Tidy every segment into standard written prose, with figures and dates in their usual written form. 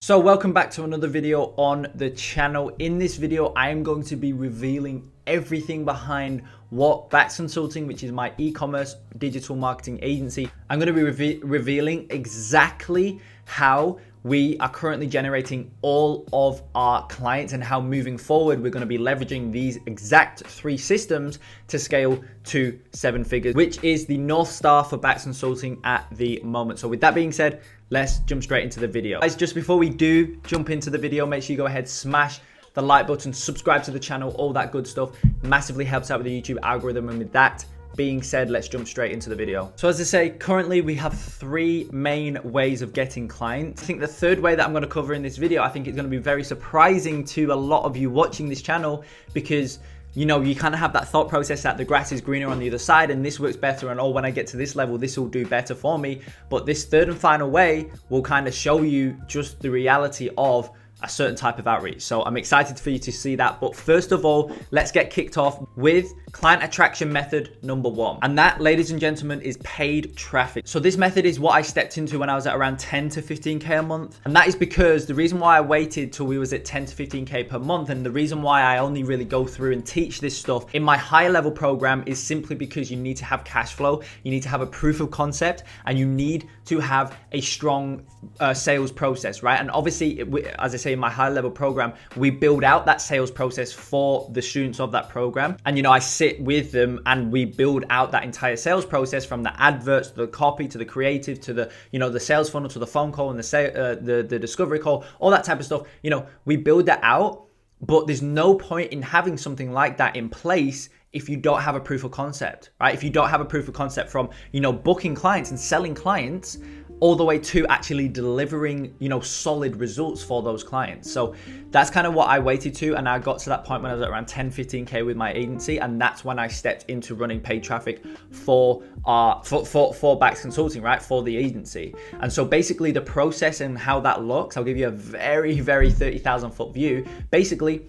So welcome back to another video on the channel. In this video, I am going to be revealing everything behind what Bax Consulting, which is my e-commerce digital marketing agency. I'm going to be revealing exactly how we are currently generating all of our clients and how moving forward we're going to be leveraging these exact 3 systems to scale to 7 figures, which is the North Star for Bax Consulting at the moment. So with that being said, let's jump straight into the video. Guys, just before we do jump into the video, make sure you go ahead, smash the like button, subscribe to the channel, all that good stuff. Massively helps out with the YouTube algorithm. And with that being said, let's jump straight into the video. So as I say, currently we have 3 main ways of getting clients. I think the third way that I'm going to cover in this video, I think it's going to be very surprising to a lot of you watching this channel, because you know, you kind of have that thought process that the grass is greener on the other side and this works better, and oh, when I get to this level, this will do better for me. But this third and final way will kind of show you just the reality of a certain type of outreach. So I'm excited for you to see that. But first of all, let's get kicked off with client attraction method number 1. And that, ladies and gentlemen, is paid traffic. So this method is what I stepped into when I was at around 10 to 15K a month. And that is because the reason why I waited till we was at 10 to 15K per month, and the reason why I only really go through and teach this stuff in my higher level program, is simply because you need to have cash flow, you need to have a proof of concept, and you need to have a strong sales process, right? And obviously, as I say, in my high level program, we build out that sales process for the students of that program. And, you know, I sit with them and we build out that entire sales process, from the adverts to the copy to the creative to the, you know, the sales funnel to the phone call and the discovery call, all that type of stuff. You know, we build that out, but there's no point in having something like that in place if you don't have a proof of concept, right? If you don't have a proof of concept from, you know, booking clients and selling clients all the way to actually delivering, you know, solid results for those clients. So that's kind of what I waited to. And I got to that point when I was at around 10, 15K with my agency. And that's when I stepped into running paid traffic for Bax Consulting, right? For the agency. And so basically the process and how that looks, I'll give you a very, very 30,000 foot view. Basically,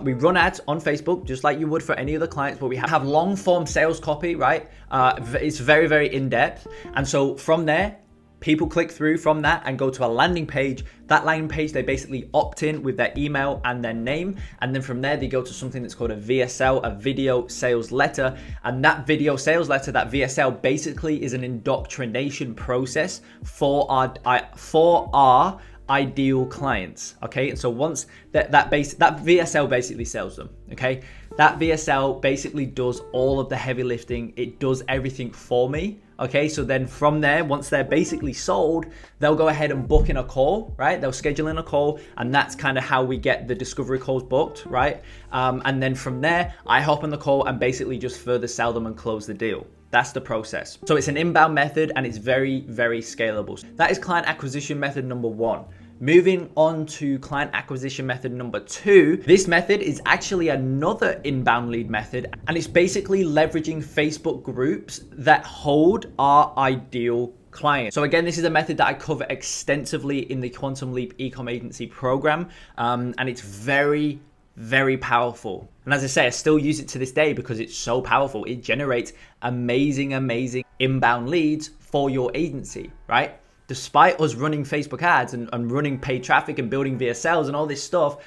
we run ads on Facebook just like you would for any other clients, but we have long form sales copy, right? It's very, very in depth. And so from there, people click through from that and go to a landing page. That landing page, they basically opt in with their email and their name. And then from there, they go to something that's called a VSL, a video sales letter. And that video sales letter, that VSL, basically is an indoctrination process for our ideal clients. Okay, and so once that VSL basically sells them. Okay, that VSL basically does all of the heavy lifting. It does everything for me. Okay, so then from there, once they're basically sold, they'll go ahead and book in a call, right? They'll schedule in a call, and that's kind of how we get the discovery calls booked, right? And then from there, I hop on the call and basically just further sell them and close the deal. That's the process. So it's an inbound method and it's very, very scalable. That is client acquisition method number 1. Moving on to client acquisition method number 2. This method is actually another inbound lead method, and it's basically leveraging Facebook groups that hold our ideal clients. So again, this is a method that I cover extensively in the Quantum Leap Ecomm Agency program, and it's very, very powerful. And as I say, I still use it to this day because it's so powerful. It generates amazing, amazing inbound leads for your agency, right? Despite us running Facebook ads and running paid traffic and building VSLs and all this stuff,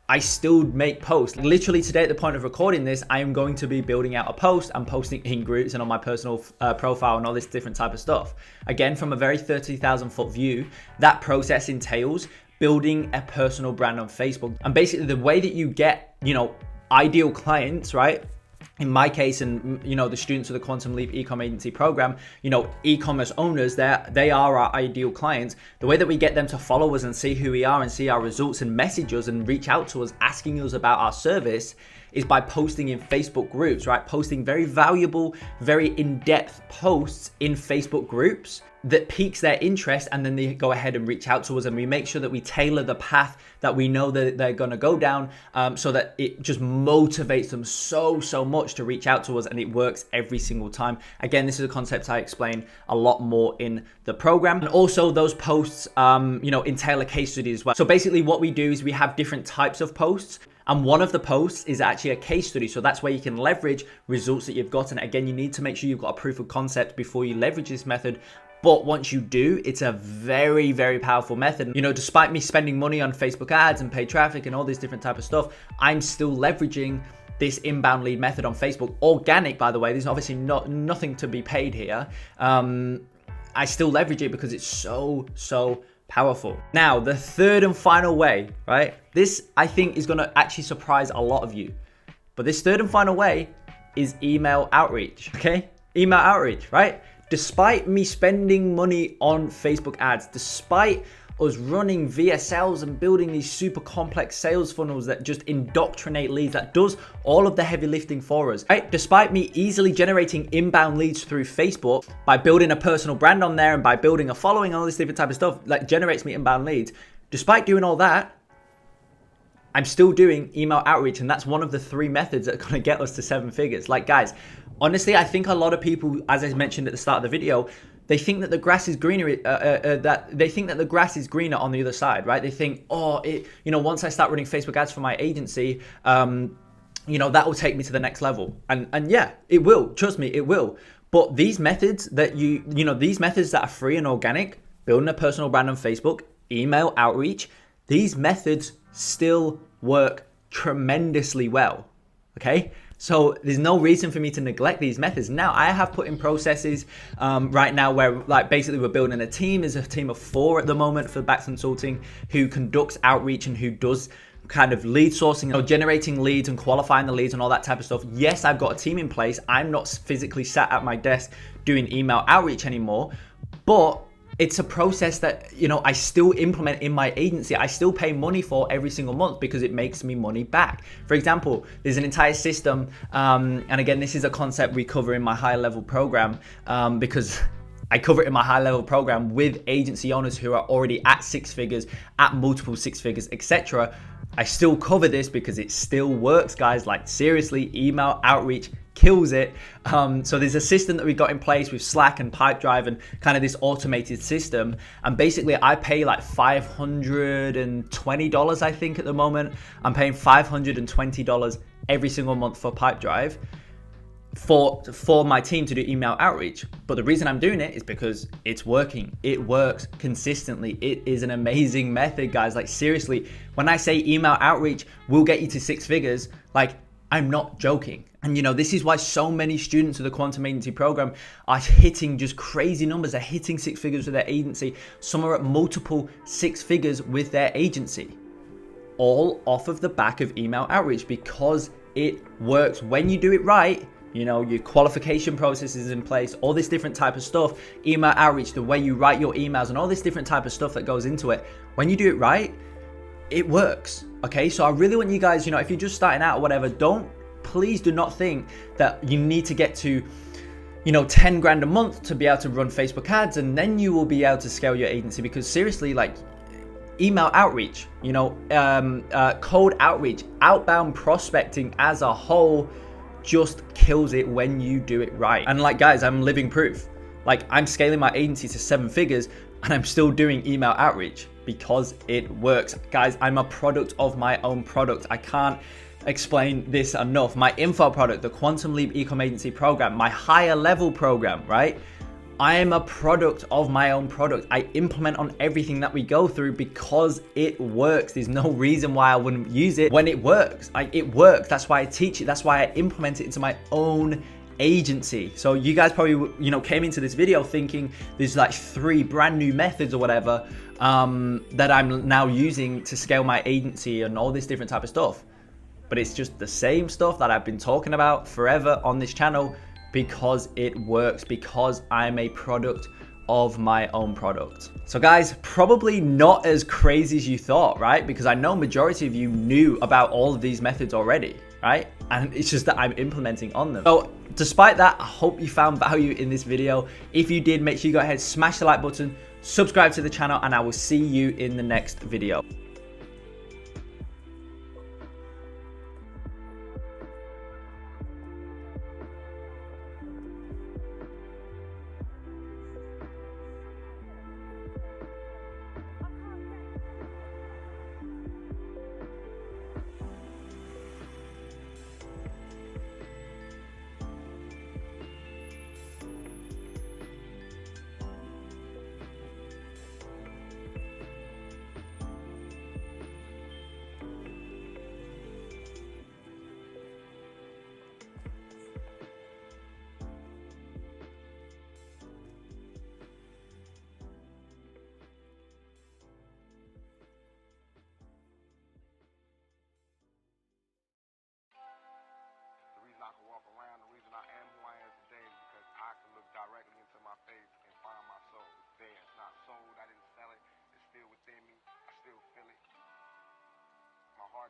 I still make posts. Literally today, at the point of recording this, I am going to be building out a post. I'm posting in groups and on my personal profile and all this different type of stuff. Again, from a very 30,000 foot view, that process entails building a personal brand on Facebook. And basically the way that you get, you know, ideal clients, right? In my case, and you know, the students of the Quantum Leap Ecomm Agency program, you know, e-commerce owners, they are our ideal clients. The way that we get them to follow us and see who we are and see our results and message us and reach out to us, asking us about our service, is by posting in Facebook groups, right? Posting very valuable, very in-depth posts in Facebook groups that piques their interest, and then they go ahead and reach out to us, and we make sure that we tailor the path that we know that they're going to go down, so that it just motivates them so much to reach out to us, and it works every single time. Again, this is a concept I explain a lot more in the program. And also those posts, you know, entail a case study as well. So basically what we do is we have different types of posts. And one of the posts is actually a case study. So that's where you can leverage results that you've gotten. Again, you need to make sure you've got a proof of concept before you leverage this method. But once you do, it's a very, very powerful method. You know, despite me spending money on Facebook ads and paid traffic and all this different type of stuff, I'm still leveraging this inbound lead method on Facebook. Organic, by the way, there's obviously nothing to be paid here. I still leverage it because it's so powerful. Now, the third and final way, right? This, I think, is gonna actually surprise a lot of you. But this third and final way is email outreach, okay? Email outreach, right? Despite me spending money on Facebook ads, despite us running VSLs and building these super complex sales funnels that just indoctrinate leads, that does all of the heavy lifting for us, right? Despite me easily generating inbound leads through Facebook by building a personal brand on there and by building a following, all this different type of stuff, like generates me inbound leads. Despite doing all that, I'm still doing email outreach, and that's one of the 3 methods that are gonna get us to 7 figures. Like, guys, honestly, I think a lot of people, as I mentioned at the start of the video, they think that the grass is greener. They think that the grass is greener on the other side, right? They think, oh, once I start running Facebook ads for my agency, that will take me to the next level. And yeah, it will. Trust me, it will. But these methods that these methods that are free and organic, building a personal brand on Facebook, email outreach, these methods still work tremendously well. Okay. So there's no reason for me to neglect these methods. Now, I have put in processes right now where, like, basically we're building a team. There's a team of 4 at the moment for Bax Consulting who conducts outreach and who does kind of lead sourcing, generating leads and qualifying the leads and all that type of stuff. Yes, I've got a team in place. I'm not physically sat at my desk doing email outreach anymore, but it's a process that, I still implement in my agency. I still pay money for every single month because it makes me money back. For example, there's an entire system, and again, this is a concept we cover in my higher level program, because I cover it in my high level program with agency owners who are already at 6 figures, at multiple 6 figures, etc. I still cover this because it still works, guys. Like, seriously, email outreach kills it. So there's a system that we got in place with Slack and Pipedrive and kind of this automated system. And basically I pay like $520, I think, at the moment. I'm paying $520 every single month for Pipedrive for my team to do email outreach. But the reason I'm doing it is because it's working. It works consistently. It is an amazing method, guys. Like, seriously, when I say email outreach will get you to 6 figures, like, I'm not joking. And this is why so many students of the Quantum Agency program are hitting just crazy numbers. They're hitting 6 figures with their agency. Some are at multiple 6 figures with their agency, all off of the back of email outreach, because it works when you do it right. Your qualification process is in place, all this different type of stuff, email outreach, the way you write your emails and all this different type of stuff that goes into it. When you do it right, it works. Okay, so I really want you guys, if you're just starting out or whatever, please do not think that you need to get to 10 grand a month to be able to run Facebook ads and then you will be able to scale your agency. Because seriously, like, email outreach, cold outreach, outbound prospecting as a whole just kills it when you do it right. And like, guys, I'm living proof. Like, I'm scaling my agency to 7 figures and I'm still doing email outreach because it works. Guys, I'm a product of my own product. I can't explain this enough. My info product, the Quantum Leap Ecomm Agency program, my higher level program, right? I am a product of my own product. I implement on everything that we go through because it works. There's no reason why I wouldn't use it when it works. It works. That's why I teach it. That's why I implement it into my own agency. So you guys probably, came into this video thinking there's like 3 brand new methods or whatever that I'm now using to scale my agency and all this different type of stuff. But it's just the same stuff that I've been talking about forever on this channel, because it works, because I'm a product of my own product. So guys, probably not as crazy as you thought, right? Because I know majority of you knew about all of these methods already, right? And it's just that I'm implementing on them. So despite that, I hope you found value in this video. If you did, make sure you go ahead, smash the like button, subscribe to the channel, and I will see you in the next video.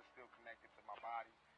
to still connect it to my body.